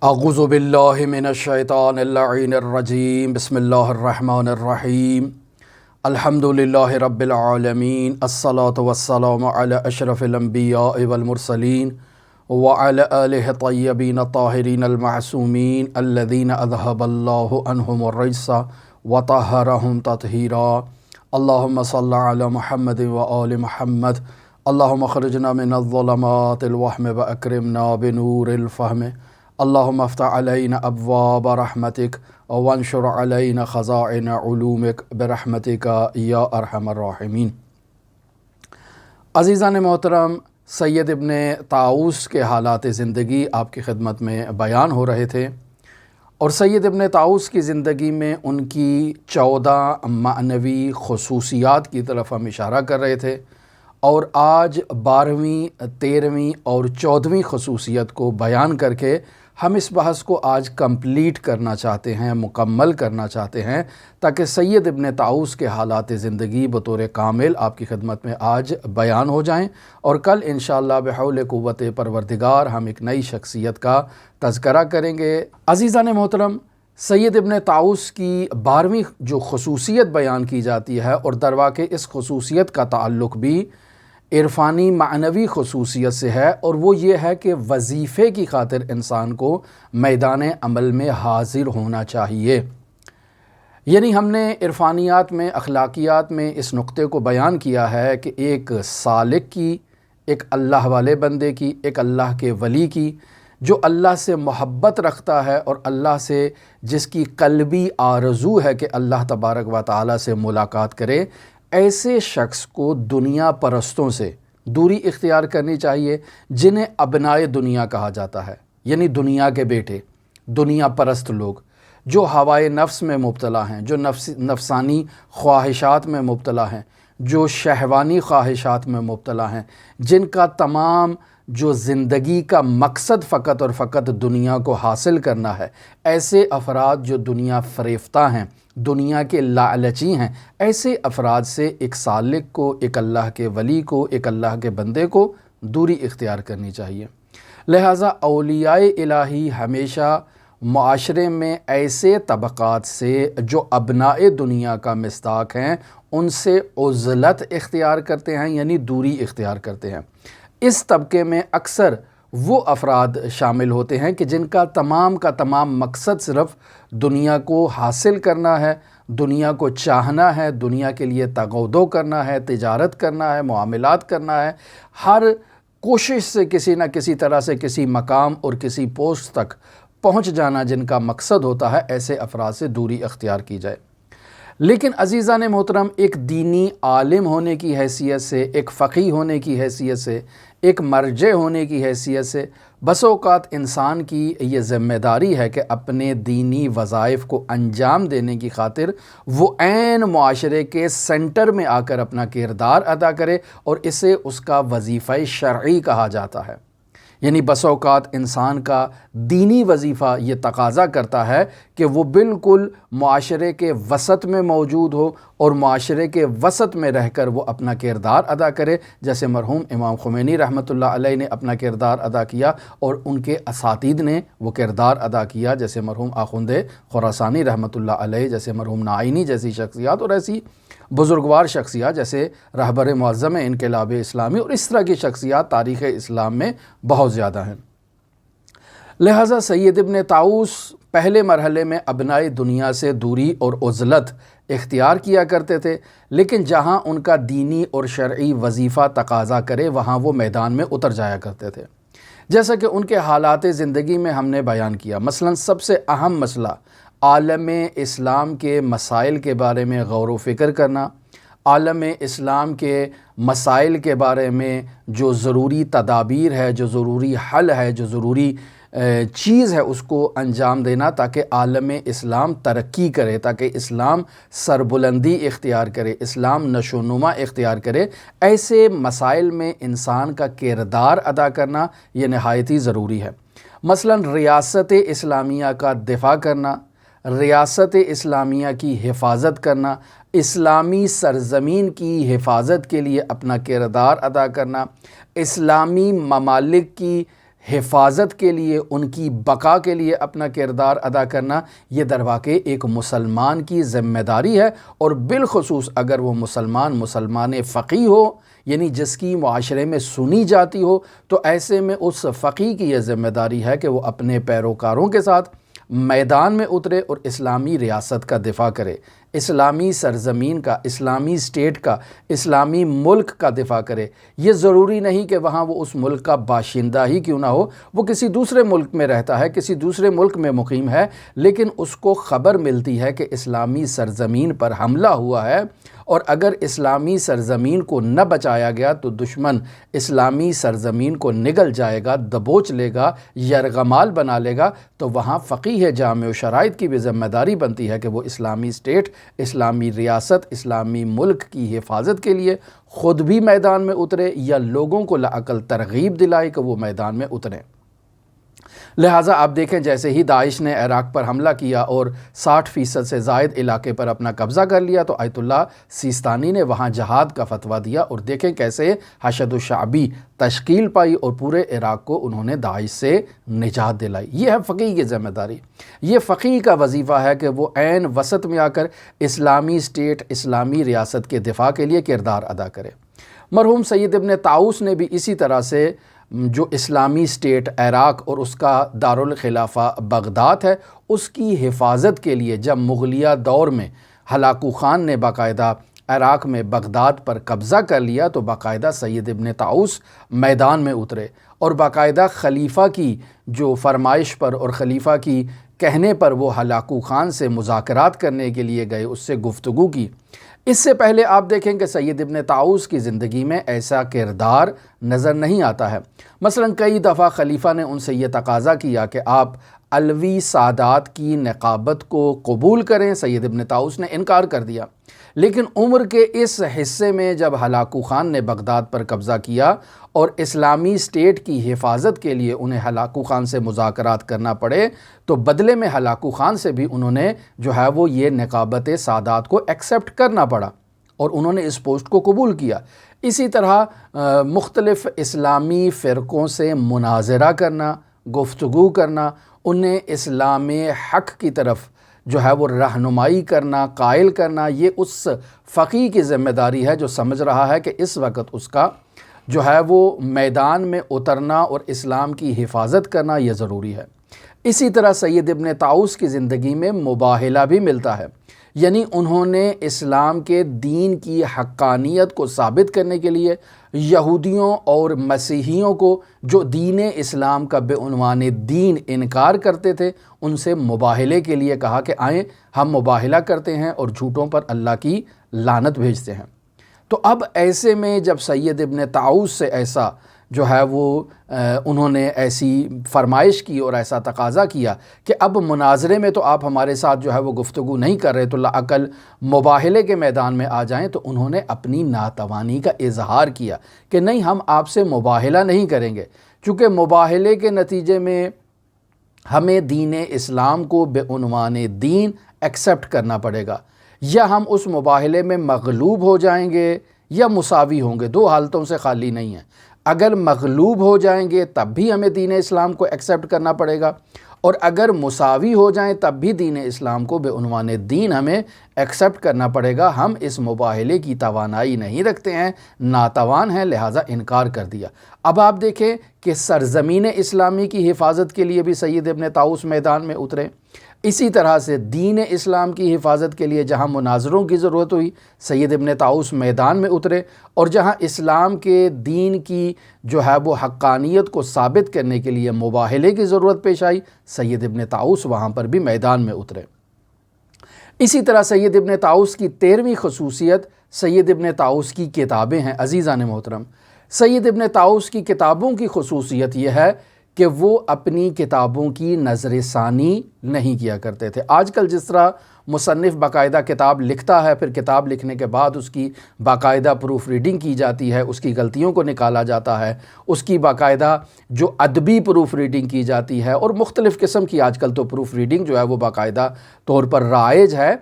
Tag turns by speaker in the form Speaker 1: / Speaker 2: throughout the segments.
Speaker 1: اعوذ باللہ من الشیطان اللعین الرجیم بسم اللہ الرحمن الرحیم الحمد للہ رب العالمین الصلاة والسلام علی اشرف الانبیاء والمرسلین وعلی آلہ الطیبین الطاہرین المعصومین الذین اذہب اللہ عنہم الرجس وطہرہم تطہیرا اللہم صل علی محمد وآل محمد اللہم اخرجنا من الظلمات الوہم واکرمنا بنور الفہم اللہم افتح علینا ابواب رحمتک وانشر علینا خزائن علومک برحمتک یا ارحم الراحمین۔ عزیزان محترم، سید ابن طاؤس کے حالات زندگی آپ کی خدمت میں بیان ہو رہے تھے، اور سید ابن طاؤس کی زندگی میں ان کی 14 معنوی خصوصیات کی طرف ہم اشارہ کر رہے تھے، اور آج 12ویں 13ویں اور 14ویں خصوصیت کو بیان کر کے ہم اس بحث کو آج کمپلیٹ کرنا چاہتے ہیں، مکمل کرنا چاہتے ہیں، تاکہ سید ابن طاؤس کے حالات زندگی بطور کامل آپ کی خدمت میں آج بیان ہو جائیں، اور کل انشاءاللہ بحول قوت پروردگار ہم ایک نئی شخصیت کا تذکرہ کریں گے۔ عزیزان محترم، سید ابن طاؤس کی 12ویں جو خصوصیت بیان کی جاتی ہے، اور درواقع اس خصوصیت کا تعلق بھی عرفانی معنوی خصوصیت سے ہے، اور وہ یہ ہے کہ وظیفے کی خاطر انسان کو میدان عمل میں حاضر ہونا چاہیے۔ یعنی ہم نے عرفانیات میں، اخلاقیات میں اس نقطے کو بیان کیا ہے کہ ایک سالک کی، ایک اللہ والے بندے کی، ایک اللہ کے ولی کی، جو اللہ سے محبت رکھتا ہے اور اللہ سے جس کی قلبی آرزو ہے کہ اللہ تبارک و تعالیٰ سے ملاقات کرے، ایسے شخص کو دنیا پرستوں سے دوری اختیار کرنی چاہیے، جنہیں ابنائے دنیا کہا جاتا ہے، یعنی دنیا کے بیٹے، دنیا پرست لوگ جو ہوائے نفس میں مبتلا ہیں، جو نفسانی خواہشات میں مبتلا ہیں، جو شہوانی خواہشات میں مبتلا ہیں، جن کا تمام جو زندگی کا مقصد فقط اور فقط دنیا کو حاصل کرنا ہے۔ ایسے افراد جو دنیا فریفتہ ہیں، دنیا کے لالچی ہیں، ایسے افراد سے ایک سالک کو، ایک اللہ کے ولی کو، ایک اللہ کے بندے کو دوری اختیار کرنی چاہیے۔ لہٰذا اولیاء الہی ہمیشہ معاشرے میں ایسے طبقات سے جو ابناء دنیا کا مصداق ہیں، ان سے عزلت اختیار کرتے ہیں، یعنی دوری اختیار کرتے ہیں۔ اس طبقے میں اکثر وہ افراد شامل ہوتے ہیں کہ جن کا تمام مقصد صرف دنیا کو حاصل کرنا ہے، دنیا کو چاہنا ہے، دنیا کے لیے تغودو کرنا ہے، تجارت کرنا ہے، معاملات کرنا ہے، ہر کوشش سے کسی نہ کسی طرح سے کسی مقام اور کسی پوسٹ تک پہنچ جانا جن کا مقصد ہوتا ہے، ایسے افراد سے دوری اختیار کی جائے۔ لیکن عزیزان محترم، ایک دینی عالم ہونے کی حیثیت سے، ایک فقیہ ہونے کی حیثیت سے، ایک مرجع ہونے کی حیثیت سے بس اوقات انسان کی یہ ذمہ داری ہے کہ اپنے دینی وظائف کو انجام دینے کی خاطر وہ عین معاشرے کے سینٹر میں آ کر اپنا کردار ادا کرے، اور اسے اس کا وظیفہ شرعی کہا جاتا ہے۔ یعنی بس اوقات انسان کا دینی وظیفہ یہ تقاضا کرتا ہے کہ وہ بالکل معاشرے کے وسط میں موجود ہو، اور معاشرے کے وسط میں رہ کر وہ اپنا کردار ادا کرے، جیسے مرحوم امام خمینی رحمۃ اللہ علیہ نے اپنا کردار ادا کیا، اور ان کے اساتید نے وہ کردار ادا کیا، جیسے مرحوم آخوند خراسانی رحمۃ اللہ علیہ، جیسے مرحوم نعینی جیسی شخصیات، اور ایسی بزرگوار شخصیات جیسے رہبر معظم انقلاب اسلامی، اور اس طرح کی شخصیات تاریخ اسلام میں بہت زیادہ ہیں۔ لہٰذا سید ابن طاؤس پہلے مرحلے میں ابنائے دنیا سے دوری اور عزلت اختیار کیا کرتے تھے، لیکن جہاں ان کا دینی اور شرعی وظیفہ تقاضا کرے وہاں وہ میدان میں اتر جایا کرتے تھے، جیسا کہ ان کے حالات زندگی میں ہم نے بیان کیا۔ مثلا سب سے اہم مسئلہ عالم اسلام کے مسائل کے بارے میں غور و فکر کرنا، عالم اسلام کے مسائل کے بارے میں جو ضروری تدابیر ہے، جو ضروری حل ہے، جو ضروری چیز ہے، اس کو انجام دینا، تاکہ عالم اسلام ترقی کرے، تاکہ اسلام سربلندی اختیار کرے، اسلام نشو و نما اختیار کرے۔ ایسے مسائل میں انسان کا کردار ادا کرنا یہ نہایت ہی ضروری ہے۔ مثلا ریاست اسلامیہ کا دفاع کرنا، ریاست اسلامیہ کی حفاظت کرنا، اسلامی سرزمین کی حفاظت کے لیے اپنا کردار ادا کرنا، اسلامی ممالک کی حفاظت کے لیے، ان کی بقا کے لیے اپنا کردار ادا کرنا، یہ در واقع ایک مسلمان کی ذمہ داری ہے، اور بالخصوص اگر وہ مسلمان فقیہ ہو، یعنی جس کی معاشرے میں سنی جاتی ہو، تو ایسے میں اس فقیہ کی یہ ذمہ داری ہے کہ وہ اپنے پیروکاروں کے ساتھ میدان میں اترے اور اسلامی ریاست کا دفاع کرے، اسلامی سرزمین کا، اسلامی اسٹیٹ کا، اسلامی ملک کا دفاع کرے۔ یہ ضروری نہیں کہ وہاں وہ اس ملک کا باشندہ ہی کیوں نہ ہو، وہ کسی دوسرے ملک میں رہتا ہے، کسی دوسرے ملک میں مقیم ہے، لیکن اس کو خبر ملتی ہے کہ اسلامی سرزمین پر حملہ ہوا ہے، اور اگر اسلامی سرزمین کو نہ بچایا گیا تو دشمن اسلامی سرزمین کو نگل جائے گا، دبوچ لے گا، یرغمال بنا لے گا، تو وہاں فقیہ جامع و شرائط کی بھی ذمہ داری بنتی ہے کہ وہ اسلامی اسٹیٹ، اسلامی ریاست، اسلامی ملک کی حفاظت کے لیے خود بھی میدان میں اترے، یا لوگوں کو لاعقل ترغیب دلائے کہ وہ میدان میں اتریں۔ لہٰذا آپ دیکھیں، جیسے ہی داعش نے عراق پر حملہ کیا اور 60% سے زائد علاقے پر اپنا قبضہ کر لیا، تو آیت اللہ سیستانی نے وہاں جہاد کا فتویٰ دیا، اور دیکھیں کیسے حشد الشعبی تشکیل پائی اور پورے عراق کو انہوں نے داعش سے نجات دلائی۔ یہ ہے فقیہ کی ذمہ داری، یہ فقیہ کا وظیفہ ہے کہ وہ عین وسط میں آ کر اسلامی اسٹیٹ، اسلامی ریاست کے دفاع کے لیے کردار ادا کرے۔ مرحوم سید ابن طاؤس نے بھی اسی طرح سے جو اسلامی اسٹیٹ عراق اور اس کا دارالخلافہ بغداد ہے، اس کی حفاظت کے لیے جب مغلیہ دور میں ہلاکو خان نے باقاعدہ عراق میں بغداد پر قبضہ کر لیا، تو باقاعدہ سید ابن طاؤس میدان میں اترے اور باقاعدہ خلیفہ کی جو فرمائش پر اور خلیفہ کی کہنے پر وہ ہلاکو خان سے مذاکرات کرنے کے لیے گئے، اس سے گفتگو کی۔ اس سے پہلے آپ دیکھیں کہ سید ابن طاؤس کی زندگی میں ایسا کردار نظر نہیں آتا ہے۔ مثلا کئی دفعہ خلیفہ نے ان سے یہ تقاضا کیا کہ آپ علوی سادات کی نقابت کو قبول کریں، سید ابن طاؤس نے انکار کر دیا۔ لیکن عمر کے اس حصے میں جب ہلاکو خان نے بغداد پر قبضہ کیا اور اسلامی اسٹیٹ کی حفاظت کے لیے انہیں ہلاکو خان سے مذاکرات کرنا پڑے، تو بدلے میں ہلاکو خان سے بھی انہوں نے جو ہے وہ یہ نقابت سادات کو ایکسیپٹ کرنا پڑا، اور انہوں نے اس پوسٹ کو قبول کیا۔ اسی طرح مختلف اسلامی فرقوں سے مناظرہ کرنا، گفتگو کرنا، انہیں اسلام حق کی طرف جو ہے وہ رہنمائی کرنا، قائل کرنا، یہ اس فقیہ کی ذمہ داری ہے جو سمجھ رہا ہے کہ اس وقت اس کا جو ہے وہ میدان میں اترنا اور اسلام کی حفاظت کرنا یہ ضروری ہے۔ اسی طرح سید ابن طاؤس کی زندگی میں مباہلہ بھی ملتا ہے، یعنی انہوں نے اسلام کے دین کی حقانیت کو ثابت کرنے کے لیے یہودیوں اور مسیحیوں کو جو دین اسلام کا بعنوان دین انکار کرتے تھے، ان سے مباہلے کے لیے کہا کہ آئیں ہم مباہلہ کرتے ہیں اور جھوٹوں پر اللہ کی لعنت بھیجتے ہیں۔ تو اب ایسے میں جب سید ابن طاؤس سے ایسا جو ہے وہ انہوں نے ایسی فرمائش کی اور ایسا تقاضا کیا کہ اب مناظرے میں تو آپ ہمارے ساتھ جو ہے وہ گفتگو نہیں کر رہے، تو لاعقل مباہلے کے میدان میں آ جائیں، تو انہوں نے اپنی ناتوانی کا اظہار کیا کہ نہیں، ہم آپ سے مباہلہ نہیں کریں گے، چونکہ مباہلے کے نتیجے میں ہمیں دین اسلام کو بعنوان دین ایکسیپٹ کرنا پڑے گا، یا ہم اس مباہلے میں مغلوب ہو جائیں گے یا مساوی ہوں گے، دو حالتوں سے خالی نہیں ہیں۔ اگر مغلوب ہو جائیں گے تب بھی ہمیں دین اسلام کو ایکسیپٹ کرنا پڑے گا، اور اگر مساوی ہو جائیں تب بھی دین اسلام کو بعنوان دین ہمیں ایکسیپٹ کرنا پڑے گا۔ ہم اس مباہلے کی توانائی نہیں رکھتے ہیں، ناتوان ہیں، لہٰذا انکار کر دیا۔ اب آپ دیکھیں کہ سرزمین اسلامی کی حفاظت کے لیے بھی سید ابن طاؤس میدان میں اترے، اسی طرح سے دین اسلام کی حفاظت کے لیے جہاں مناظروں کی ضرورت ہوئی، سید ابن طاؤس میدان میں اترے، اور جہاں اسلام کے دین کی جو ہے وہ حقانیت کو ثابت کرنے کے لیے مباہلے کی ضرورت پیش آئی، سید ابن طاؤس وہاں پر بھی میدان میں اترے۔ اسی طرح سید ابن طاؤس کی 13ویں خصوصیت سید ابن طاؤس کی کتابیں ہیں۔ عزیزان محترم، سید ابن طاؤس کی کتابوں کی خصوصیت یہ ہے کہ وہ اپنی کتابوں کی نظر ثانی نہیں کیا کرتے تھے۔ آج کل جس طرح مصنف باقاعدہ کتاب لکھتا ہے، پھر کتاب لکھنے کے بعد اس کی باقاعدہ پروف ریڈنگ کی جاتی ہے، اس کی غلطیوں کو نکالا جاتا ہے، اس کی باقاعدہ جو ادبی پروف ریڈنگ کی جاتی ہے، اور مختلف قسم کی آج کل تو پروف ریڈنگ جو ہے وہ باقاعدہ طور پر رائج ہے،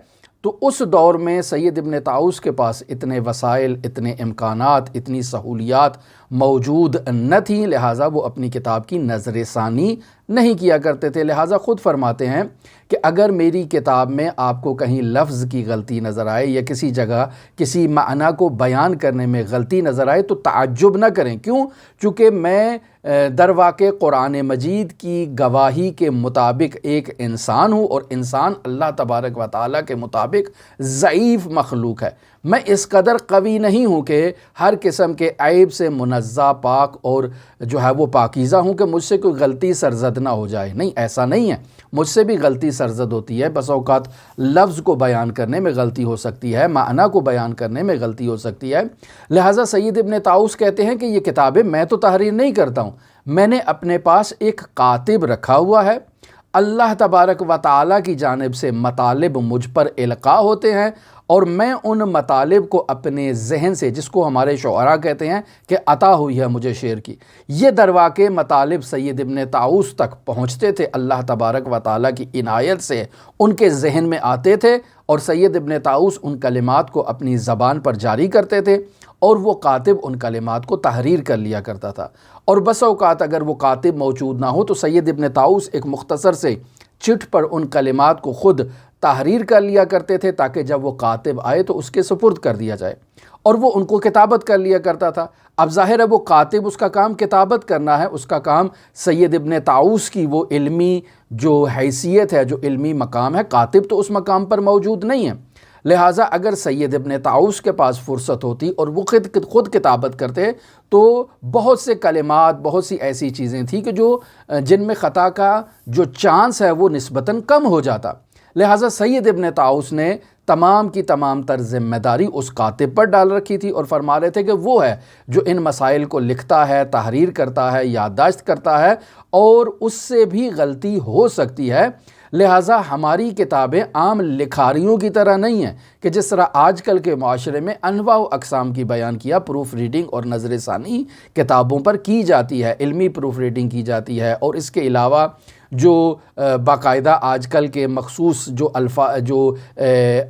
Speaker 1: تو اس دور میں سید ابن طاؤس کے پاس اتنے وسائل، اتنے امکانات، اتنی سہولیات موجود نہ تھیں، لہٰذا وہ اپنی کتاب کی نظر ثانی نہیں کیا کرتے تھے۔ لہٰذا خود فرماتے ہیں کہ اگر میری کتاب میں آپ کو کہیں لفظ کی غلطی نظر آئے یا کسی جگہ کسی معنی کو بیان کرنے میں غلطی نظر آئے تو تعجب نہ کریں۔ کیوں؟ چونکہ میں در واقع قرآن مجید کی گواہی کے مطابق ایک انسان ہوں، اور انسان اللہ تبارک و تعالیٰ کے مطابق ضعیف مخلوق ہے۔ میں اس قدر قوی نہیں ہوں کہ ہر قسم کے عیب سے منزہ، پاک اور جو ہے وہ پاکیزہ ہوں کہ مجھ سے کوئی غلطی سرزد نہ ہو جائے۔ نہیں، ایسا نہیں ہے، مجھ سے بھی غلطی سرزد ہوتی ہے۔ بس اوقات لفظ کو بیان کرنے میں غلطی ہو سکتی ہے، معنی کو بیان کرنے میں غلطی ہو سکتی ہے۔ لہٰذا سید ابن طاؤس کہتے ہیں کہ یہ کتابیں میں تو تحریر نہیں کرتا ہوں، میں نے اپنے پاس ایک کاتب رکھا ہوا ہے۔ اللہ تبارک و تعالیٰ کی جانب سے مطالب مجھ پر القاء ہوتے ہیں، اور میں ان مطالب کو اپنے ذہن سے، جس کو ہمارے شعراء کہتے ہیں کہ عطا ہوئی ہے مجھے شعر کی، یہ در واقع مطالب سید ابن طاؤس تک پہنچتے تھے، اللہ تبارک و تعالیٰ کی عنایت سے ان کے ذہن میں آتے تھے، اور سید ابن طاؤس ان کلمات کو اپنی زبان پر جاری کرتے تھے، اور وہ کاتب ان کلمات کو تحریر کر لیا کرتا تھا۔ اور بس اوقات اگر وہ کاتب موجود نہ ہو تو سید ابن طاؤس ایک مختصر سے چٹ پر ان کلمات کو خود تحریر کر لیا کرتے تھے، تاکہ جب وہ کاتب آئے تو اس کے سپرد کر دیا جائے، اور وہ ان کو کتابت کر لیا کرتا تھا۔ اب ظاہر ہے وہ کاتب، اس کا کام کتابت کرنا ہے، اس کا کام سید ابن طاؤس کی وہ علمی جو حیثیت ہے، جو علمی مقام ہے، کاتب تو اس مقام پر موجود نہیں ہے۔ لہٰذا اگر سید ابن طاؤس کے پاس فرصت ہوتی اور وہ خود کتابت کرتے تو بہت سے کلمات، بہت سی ایسی چیزیں تھیں کہ جن میں خطا کا جو چانس ہے وہ نسبتاً کم ہو جاتا۔ لہٰذا سید ابن طاؤس نے تمام کی تمام تر ذمہ داری اس کاتب پر ڈال رکھی تھی، اور فرما رہے تھے کہ وہ ہے جو ان مسائل کو لکھتا ہے، تحریر کرتا ہے، یادداشت کرتا ہے، اور اس سے بھی غلطی ہو سکتی ہے۔ لہٰذا ہماری کتابیں عام لکھاریوں کی طرح نہیں ہیں کہ جس طرح آج کل کے معاشرے میں انواع و اقسام کی بیان کیا پروف ریڈنگ اور نظر ثانی کتابوں پر کی جاتی ہے، علمی پروف ریڈنگ کی جاتی ہے، اور اس کے علاوہ جو باقاعدہ آج کل کے مخصوص جو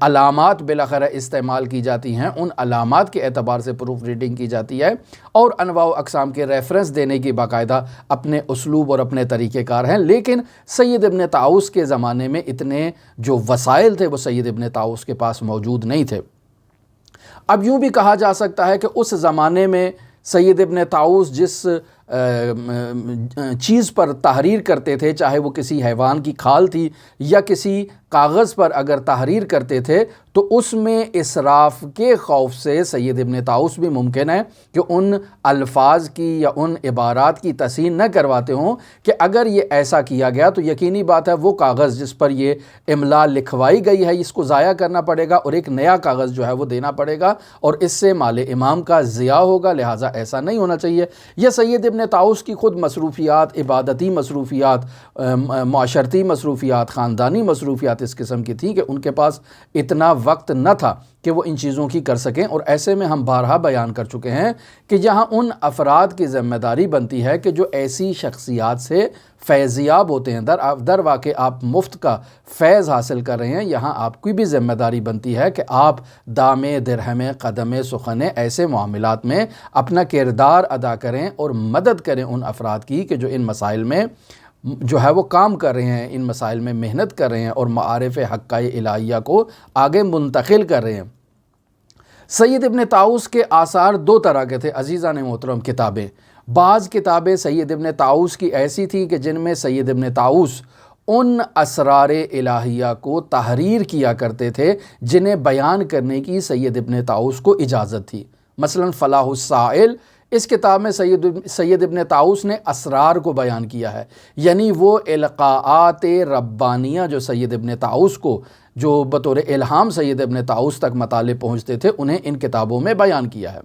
Speaker 1: علامات بالاخرہ استعمال کی جاتی ہیں، ان علامات کے اعتبار سے پروف ریڈنگ کی جاتی ہے، اور انواع و اقسام کے ریفرنس دینے کی باقاعدہ اپنے اسلوب اور اپنے طریقہ کار ہیں۔ لیکن سید ابن طاؤس کے زمانے میں اتنے جو وسائل تھے وہ سید ابن طاؤس کے پاس موجود نہیں تھے۔ اب یوں بھی کہا جا سکتا ہے کہ اس زمانے میں سید ابن طاؤس جس چیز پر تحریر کرتے تھے، چاہے وہ کسی حیوان کی کھال تھی یا کسی کاغذ پر اگر تحریر کرتے تھے، تو اس میں اسراف کے خوف سے سید ابن طاؤس بھی ممکن ہے کہ ان الفاظ کی یا ان عبارات کی تصحیح نہ کرواتے ہوں کہ اگر یہ ایسا کیا گیا تو یقینی بات ہے وہ کاغذ جس پر یہ املا لکھوائی گئی ہے اس کو ضائع کرنا پڑے گا، اور ایک نیا کاغذ جو ہے وہ دینا پڑے گا، اور اس سے مال امام کا ضیاع ہوگا، لہٰذا ایسا نہیں ہونا چاہیے۔ یہ سید ابن طاؤس کی خود مصروفیات، عبادتی مصروفیات، معاشرتی مصروفیات، خاندانی مصروفیات اس قسم کی تھیں کہ ان کے پاس اتنا وقت نہ تھا کہ وہ ان چیزوں کی کر سکیں، اور ایسے میں ہم بارہا بیان کر چکے ہیں کہ یہاں ان افراد کی ذمہ داری بنتی ہے کہ جو ایسی شخصیات سے فیضیاب ہوتے ہیں، در واقع آپ مفت کا فیض حاصل کر رہے ہیں، یہاں آپ کی بھی ذمہ داری بنتی ہے کہ آپ دام درہم قدم سخن ایسے معاملات میں اپنا کردار ادا کریں اور مدد کریں ان افراد کی کہ جو ان مسائل میں جو ہے وہ کام کر رہے ہیں، ان مسائل میں محنت کر رہے ہیں اور معارف حقہ الہیہ کو آگے منتقل کر رہے ہیں۔ سید ابن طاؤس کے آثار دو طرح کے تھے عزیزان محترم کتابیں۔ بعض کتابیں سید ابن طاؤس کی ایسی تھیں کہ جن میں سید ابن طاؤس ان اسرار الہیہ کو تحریر کیا کرتے تھے جنہیں بیان کرنے کی سید ابن طاؤس کو اجازت تھی۔ مثلا فلاح السائل، اس کتاب میں سید ابن طاؤس نے اسرار کو بیان کیا ہے، یعنی وہ القاءات ربانیہ جو سید ابن طاؤس کو جو بطور الہام سید ابن طاؤس تک مطالب پہنچتے تھے انہیں ان کتابوں میں بیان کیا ہے۔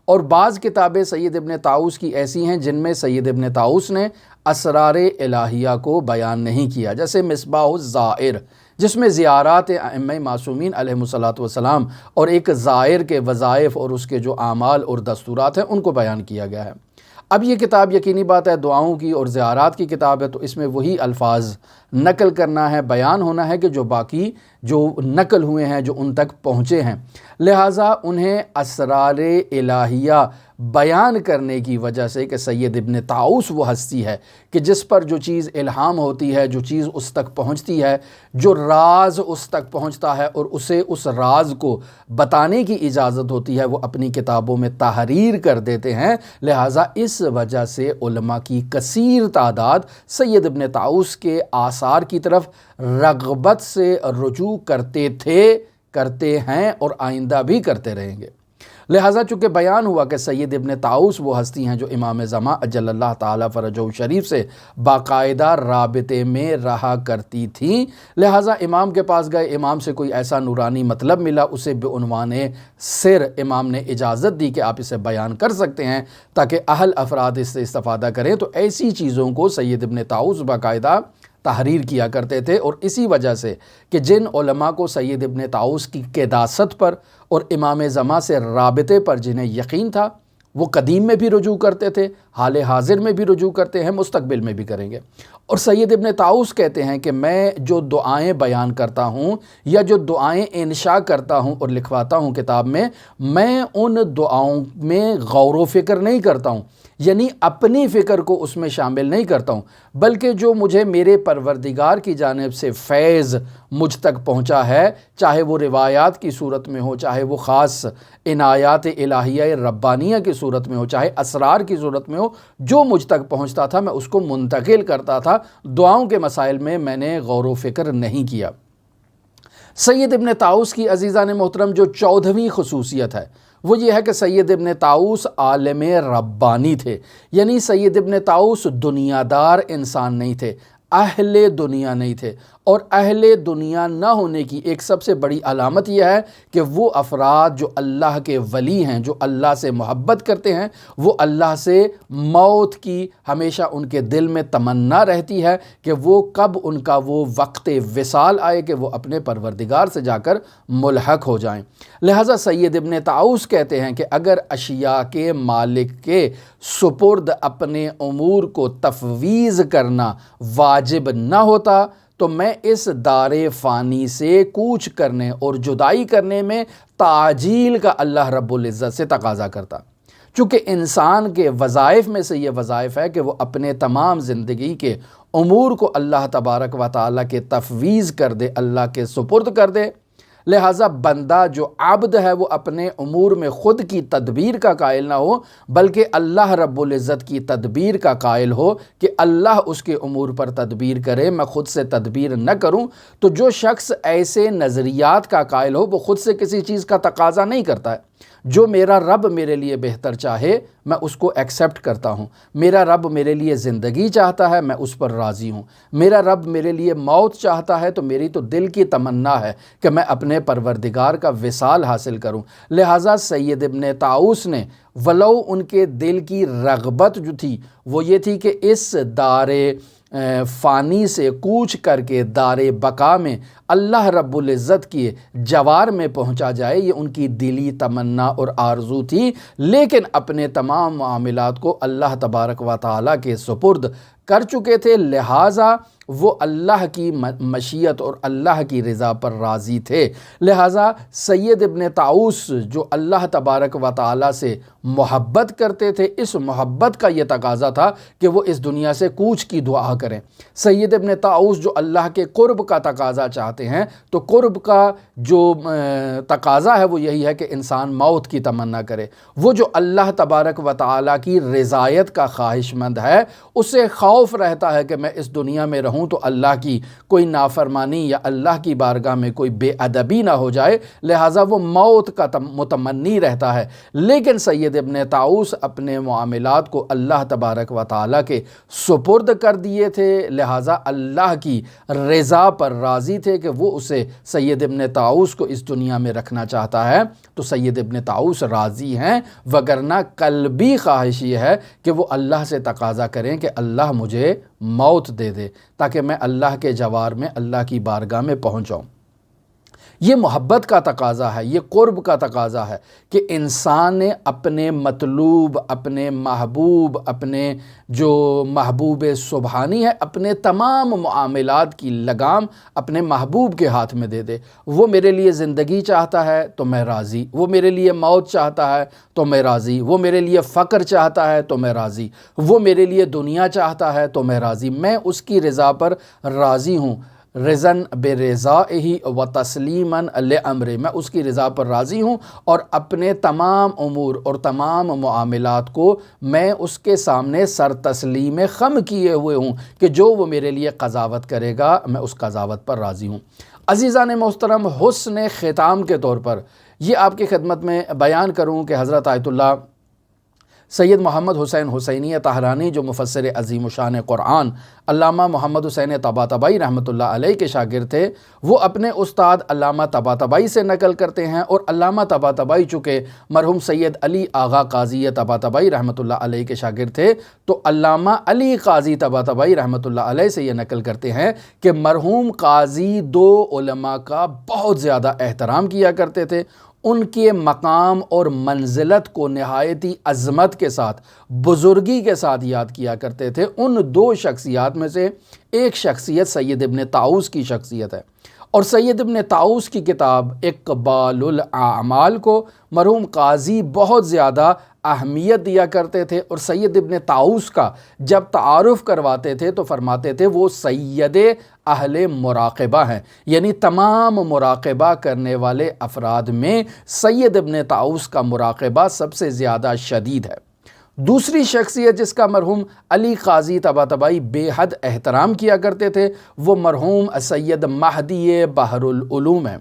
Speaker 1: اور بعض کتابیں سید ابن طاؤس کی ایسی ہیں جن میں سید ابن طاؤس نے اسرار الہیہ کو بیان نہیں کیا، جیسے مصباح الزائر جس میں زیارات ائمہ معصومین علیہم الصلاۃ والسلام اور ایک زائر کے وظائف اور اس کے جو اعمال اور دستورات ہیں ان کو بیان کیا گیا ہے۔ اب یہ کتاب یقینی بات ہے دعاؤں کی اور زیارات کی کتاب ہے، تو اس میں وہی الفاظ نقل کرنا ہے، بیان ہونا ہے کہ جو باقی جو نقل ہوئے ہیں، جو ان تک پہنچے ہیں، لہٰذا انہیں اسرار الہیہ بیان کرنے کی وجہ سے کہ سید ابن طاؤس وہ ہستی ہے کہ جس پر جو چیز الہام ہوتی ہے، جو چیز اس تک پہنچتی ہے، جو راز اس تک پہنچتا ہے اور اسے اس راز کو بتانے کی اجازت ہوتی ہے، وہ اپنی کتابوں میں تحریر کر دیتے ہیں۔ لہٰذا اس وجہ سے علماء کی کثیر تعداد سید ابن طاؤس کے آثار کی طرف رغبت سے رجوع کرتے تھے، کرتے ہیں اور آئندہ بھی کرتے رہیں گے۔ لہٰذا چونکہ بیان ہوا کہ سید ابن طاؤس وہ ہستی ہیں جو امام زمان اجل اللہ تعالیٰ فرجہ شریف سے باقاعدہ رابطے میں رہا کرتی تھیں، لہٰذا امام کے پاس گئے، امام سے کوئی ایسا نورانی مطلب ملا، اسے بعنوان سر امام نے اجازت دی کہ آپ اسے بیان کر سکتے ہیں تاکہ اہل افراد اس سے استفادہ کریں۔ تو ایسی چیزوں کو سید ابن طاؤس باقاعدہ تحریر کیا کرتے تھے، اور اسی وجہ سے کہ جن علماء کو سید ابن طاؤس کی قداست پر اور امام زمان سے رابطے پر جنہیں یقین تھا، وہ قدیم میں بھی رجوع کرتے تھے، حال حاضر میں بھی رجوع کرتے ہیں، مستقبل میں بھی کریں گے۔ اور سید ابن طاؤس کہتے ہیں کہ میں جو دعائیں بیان کرتا ہوں یا جو دعائیں انشاء کرتا ہوں اور لکھواتا ہوں کتاب میں ان دعاؤں میں غور و فکر نہیں کرتا ہوں، یعنی اپنی فکر کو اس میں شامل نہیں کرتا ہوں، بلکہ جو مجھے میرے پروردگار کی جانب سے فیض مجھ تک پہنچا ہے، چاہے وہ روایات کی صورت میں ہو، چاہے وہ خاص عنایات الہیہ ربانیہ کی صورت میں ہو، چاہے اسرار کی صورت میں ہو، جو مجھ تک پہنچتا تھا میں اس کو منتقل کرتا تھا، دعاؤں کے مسائل میں نے غور و فکر نہیں کیا۔ سید ابن طاؤس کی عزیزان محترم جو 14ویں خصوصیت ہے وہ یہ ہے کہ سید ابن طاؤس عالم ربانی تھے، یعنی سید ابن طاؤس دنیا دار انسان نہیں تھے، اہل دنیا نہیں تھے، اور اہل دنیا نہ ہونے کی ایک سب سے بڑی علامت یہ ہے کہ وہ افراد جو اللہ کے ولی ہیں، جو اللہ سے محبت کرتے ہیں، وہ اللہ سے موت کی ہمیشہ ان کے دل میں تمنا رہتی ہے کہ وہ کب ان کا وہ وقت وصال آئے کہ وہ اپنے پروردگار سے جا کر ملحق ہو جائیں۔ لہٰذا سید ابن طاؤس کہتے ہیں کہ اگر اشیاء کے مالک کے سپرد اپنے امور کو تفویض کرنا واجب نہ ہوتا تو میں اس دار فانی سے کوچ کرنے اور جدائی کرنے میں تعجیل کا اللہ رب العزت سے تقاضا کرتا، چونکہ انسان کے وظائف میں سے یہ وظائف ہے کہ وہ اپنے تمام زندگی کے امور کو اللہ تبارک و تعالیٰ کے تفویض کر دے، اللہ کے سپرد کر دے۔ لہٰذا بندہ جو عبد ہے وہ اپنے امور میں خود کی تدبیر کا قائل نہ ہو، بلکہ اللہ رب العزت کی تدبیر کا قائل ہو کہ اللہ اس کے امور پر تدبیر کرے، میں خود سے تدبیر نہ کروں۔ تو جو شخص ایسے نظریات کا قائل ہو وہ خود سے کسی چیز کا تقاضا نہیں کرتا ہے۔ جو میرا رب میرے لیے بہتر چاہے میں اس کو ایکسیپٹ کرتا ہوں، میرا رب میرے لیے زندگی چاہتا ہے میں اس پر راضی ہوں، میرا رب میرے لیے موت چاہتا ہے تو میری تو دل کی تمنا ہے کہ میں اپنے پروردگار کا وصال حاصل کروں۔ لہٰذا سید ابن طاؤس نے ولو ان کے دل کی رغبت جو تھی وہ یہ تھی کہ اس دار فانی سے کوچ کر کے دار بقا میں اللہ رب العزت کی جوار میں پہنچا جائے، یہ ان کی دلی تمنا اور آرزو تھی، لیکن اپنے تمام معاملات کو اللہ تبارک و تعالیٰ کے سپرد کر چکے تھے، لہٰذا وہ اللہ کی مشیت اور اللہ کی رضا پر راضی تھے۔ لہٰذا سید ابن طاؤس جو اللہ تبارک و تعالیٰ سے محبت کرتے تھے، اس محبت کا یہ تقاضا تھا کہ وہ اس دنیا سے کوچ کی دعا کریں۔ سید ابن طاؤس جو اللہ کے قرب کا تقاضا چاہتے ہیں، تو قرب کا جو تقاضا ہے وہ یہی ہے کہ انسان موت کی تمنا کرے۔ وہ جو اللہ تبارک و تعالیٰ کی رضایت کا خواہش مند ہے، اسے خوف رہتا ہے کہ میں اس دنیا میں رہوں تو اللہ کی کوئی نافرمانی یا اللہ کی بارگاہ میں کوئی بے ادبی نہ ہو جائے، لہٰذا وہ موت کا متمنی رہتا ہے۔ لیکن سید ابن طاؤس اپنے معاملات کو اللہ تبارک و تعالیٰ کے سپرد کر دیے تھے، لہٰذا اللہ کی رضا پر راضی تھے کہ وہ اسے سید ابن طاؤس کو اس دنیا میں رکھنا چاہتا ہے تو سید ابن طاؤس راضی ہیں، وگرنہ قلبی خواہش یہ ہے کہ وہ اللہ سے تقاضا کریں کہ اللہ مجھے موت دے دے تاکہ میں اللہ کے جوار میں اللہ کی بارگاہ میں پہنچ جاؤں۔ یہ محبت کا تقاضا ہے، یہ قرب کا تقاضا ہے کہ انسان نے اپنے مطلوب، اپنے محبوب، اپنے جو محبوب سبحانی ہے، اپنے تمام معاملات کی لگام اپنے محبوب کے ہاتھ میں دے دے۔ وہ میرے لیے زندگی چاہتا ہے تو میں راضی، وہ میرے لیے موت چاہتا ہے تو میں راضی، وہ میرے لیے فقر چاہتا ہے تو میں راضی، وہ میرے لیے دنیا چاہتا ہے تو میں راضی، میں اس کی رضا پر راضی ہوں۔ رضن برضائہ و تسلیما لامرہ، میں اس کی رضا پر راضی ہوں اور اپنے تمام امور اور تمام معاملات کو میں اس کے سامنے سر تسلیم خم کیے ہوئے ہوں کہ جو وہ میرے لیے قضاوت کرے گا میں اس قضاوت پر راضی ہوں۔ عزیزان محترم، حسن ختام کے طور پر یہ آپ کی خدمت میں بیان کروں کہ حضرت آیت اللہ سید محمد حسین حسینی طاہرانی جو مفسر عظیم الشان قرآن علامہ محمد حسین طباطبائی رحمۃ اللہ علیہ کے شاگرد تھے، وہ اپنے استاد علامہ طباطبائی سے نقل کرتے ہیں، اور علامہ طباطبائی چونکہ مرحوم سید علی آغا قاضی طباطبائی رحمۃ اللہ علیہ کے شاگرد تھے، تو علامہ علی قاضی طباطبائی رحمۃ اللہ علیہ سے یہ نقل کرتے ہیں کہ مرحوم قاضی دو علماء کا بہت زیادہ احترام کیا کرتے تھے، ان کے مقام اور منزلت کو نہایتی عظمت کے ساتھ، بزرگی کے ساتھ یاد کیا کرتے تھے۔ ان دو شخصیات میں سے ایک شخصیت سید ابن طاؤس کی شخصیت ہے، اور سید ابن طاؤس کی کتاب اقبال الاعمال کو مرحوم قاضی بہت زیادہ اہمیت دیا کرتے تھے، اور سید ابن طاؤس کا جب تعارف کرواتے تھے تو فرماتے تھے وہ سید اہل مراقبہ ہیں، یعنی تمام مراقبہ کرنے والے افراد میں سید ابن طاؤس کا مراقبہ سب سے زیادہ شدید ہے۔ دوسری شخصیت جس کا مرحوم علی قاضی طباطبائی بے حد احترام کیا کرتے تھے وہ مرحوم سید مہدی بحر العلوم ہے۔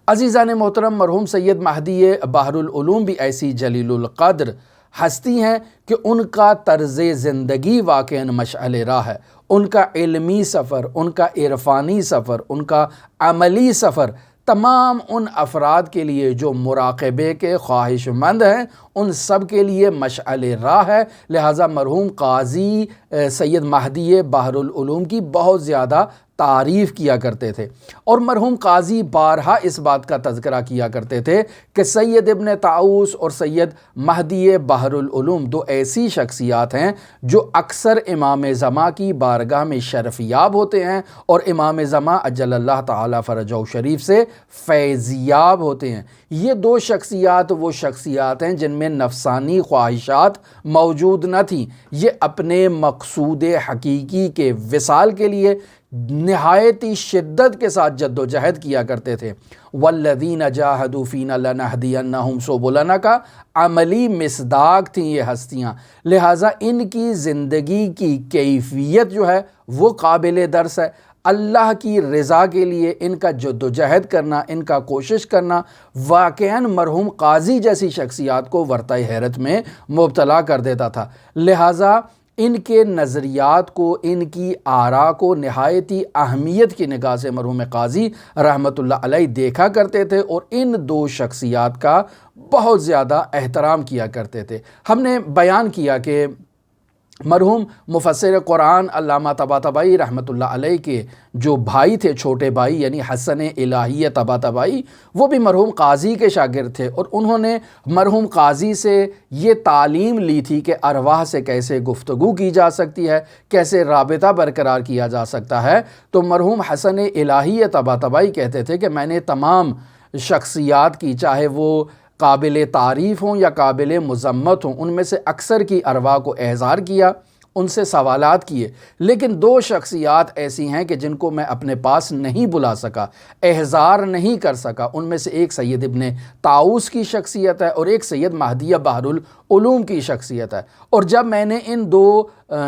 Speaker 1: عزیزان محترم، مرحوم سید مہدی بحر العلوم بھی ایسی جلیل القدر ہستی ہیں کہ ان کا طرز زندگی واقعاً مشعل راہ ہے، ان کا علمی سفر، ان کا عرفانی سفر، ان کا عملی سفر تمام ان افراد کے لیے جو مراقبے کے خواہش مند ہیں ان سب کے لیے مشعل راہ ہے۔ لہٰذا مرحوم قاضی سید مہدی بحر العلوم کی بہت زیادہ تعریف کیا کرتے تھے، اور مرحوم قاضی بارہا اس بات کا تذکرہ کیا کرتے تھے کہ سید ابن طاؤس اور سید مہدی بحر العلوم دو ایسی شخصیات ہیں جو اکثر امام زمان کی بارگاہ میں شرف یاب ہوتے ہیں، اور امام زمان اجل اللہ تعالی فرجہ شریف سے فیض یاب ہوتے ہیں۔ یہ دو شخصیات وہ شخصیات ہیں جن میں نفسانی خواہشات موجود نہ تھیں، یہ اپنے مقصود حقیقی کے وصال کے لیے نہایتی شدت کے ساتھ جد و جہد کیا کرتے تھے۔ والذین جاہدوا فینا لنہدینہم سبلنا کا عملی مصداق تھیں یہ ہستیاں، لہٰذا ان کی زندگی کی کیفیت جو ہے وہ قابل درس ہے۔ اللہ کی رضا کے لیے ان کا جد و جہد کرنا، ان کا کوشش کرنا واقعاً مرحوم قاضی جیسی شخصیات کو ورطہ حیرت میں مبتلا کر دیتا تھا۔ لہٰذا ان کے نظریات کو، ان کی آراء کو نہایتی اہمیت کی نگاہ سے مرحوم قاضی رحمۃ اللہ علیہ دیکھا کرتے تھے، اور ان دو شخصیات کا بہت زیادہ احترام کیا کرتے تھے۔ ہم نے بیان کیا کہ مرحوم مفسر قرآن علامہ طباطبائی رحمۃ اللہ علیہ کے جو بھائی تھے، چھوٹے بھائی یعنی حسن الہی طباطبائی، وہ بھی مرحوم قاضی کے شاگرد تھے، اور انہوں نے مرحوم قاضی سے یہ تعلیم لی تھی کہ ارواح سے کیسے گفتگو کی جا سکتی ہے، کیسے رابطہ برقرار کیا جا سکتا ہے۔ تو مرحوم حسن الہی طباطبائی کہتے تھے کہ میں نے تمام شخصیات کی، چاہے وہ قابل تعریف ہوں یا قابل مذمت ہوں، ان میں سے اکثر کی ارواح کو احضار کیا، ان سے سوالات کیے، لیکن دو شخصیات ایسی ہیں کہ جن کو میں اپنے پاس نہیں بلا سکا، احضار نہیں کر سکا۔ ان میں سے ایک سید ابن طاؤس کی شخصیت ہے اور ایک سید مہدی بحر العلوم کی شخصیت ہے، اور جب میں نے ان دو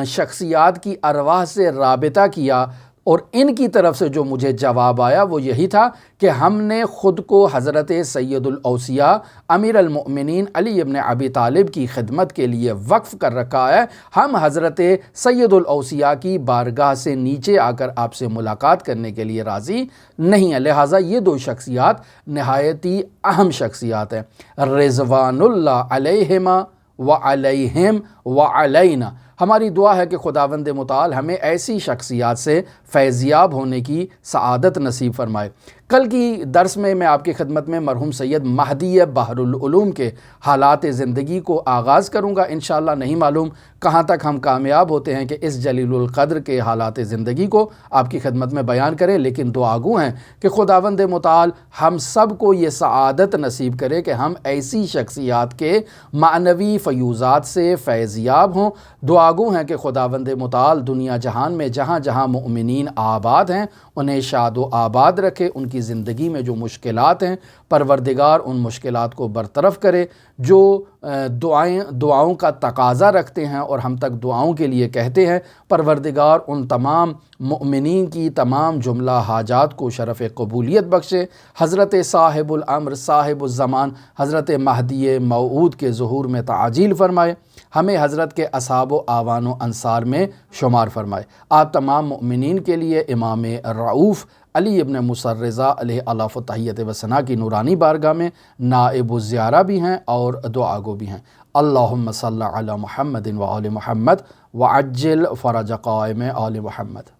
Speaker 1: شخصیات کی ارواح سے رابطہ کیا اور ان کی طرف سے جو مجھے جواب آیا وہ یہی تھا کہ ہم نے خود کو حضرت سید الاوصیاء امیر المؤمنین علی ابن ابی طالب کی خدمت کے لیے وقف کر رکھا ہے، ہم حضرت سید الاوصیاء کی بارگاہ سے نیچے آ کر آپ سے ملاقات کرنے کے لیے راضی نہیں ہیں۔ لہٰذا یہ دو شخصیات نہایتی اہم شخصیات ہیں، رضوان اللہ علیہما وعلیہم وعلینا۔ ہماری دعا ہے کہ خداوند متعال ہمیں ایسی شخصیات سے فیضیاب ہونے کی سعادت نصیب فرمائے۔ کل کی درس میں آپ کی خدمت میں مرحوم سید مہدی بحر العلوم کے حالات زندگی کو آغاز کروں گا۔ انشاءاللہ نہیں معلوم کہاں تک ہم کامیاب ہوتے ہیں کہ اس جلیل القدر کے حالات زندگی کو آپ کی خدمت میں بیان کریں، لیکن دعاگو ہیں کہ خداوند متعال ہم سب کو یہ سعادت نصیب کرے کہ ہم ایسی شخصیات کے معنوی فیوزات سے فیضیاب ہوں۔ دعاگو ہیں کہ خداوند متعال دنیا جہان میں جہاں جہاں مؤمنین آباد ہیں انہیں شاد و آباد رکھے، ان کی زندگی میں جو مشکلات ہیں پروردگار ان مشکلات کو برطرف کرے، جو دعاؤں کا تقاضا رکھتے ہیں اور ہم تک دعاؤں کے لیے کہتے ہیں، پروردگار ان تمام مؤمنین کی تمام جملہ حاجات کو شرف قبولیت بخشے۔ حضرت صاحب الامر صاحب الزمان حضرت مہدی موعود کے ظہور میں تعجیل فرمائے، ہمیں حضرت کے اصحاب و اعوان و انصار میں شمار فرمائے۔ آپ تمام مؤمنین کے لیے امام رعوف علی ابن موسیٰ الرضا علیہ الاف و تحیت و ثنا کی نورانی بارگاہ میں نائب الزیارہ بھی ہیں اور دعاگو بھی ہیں۔ اللہم صلی علی محمد و آل محمد وعجل فرج قائم آل محمد۔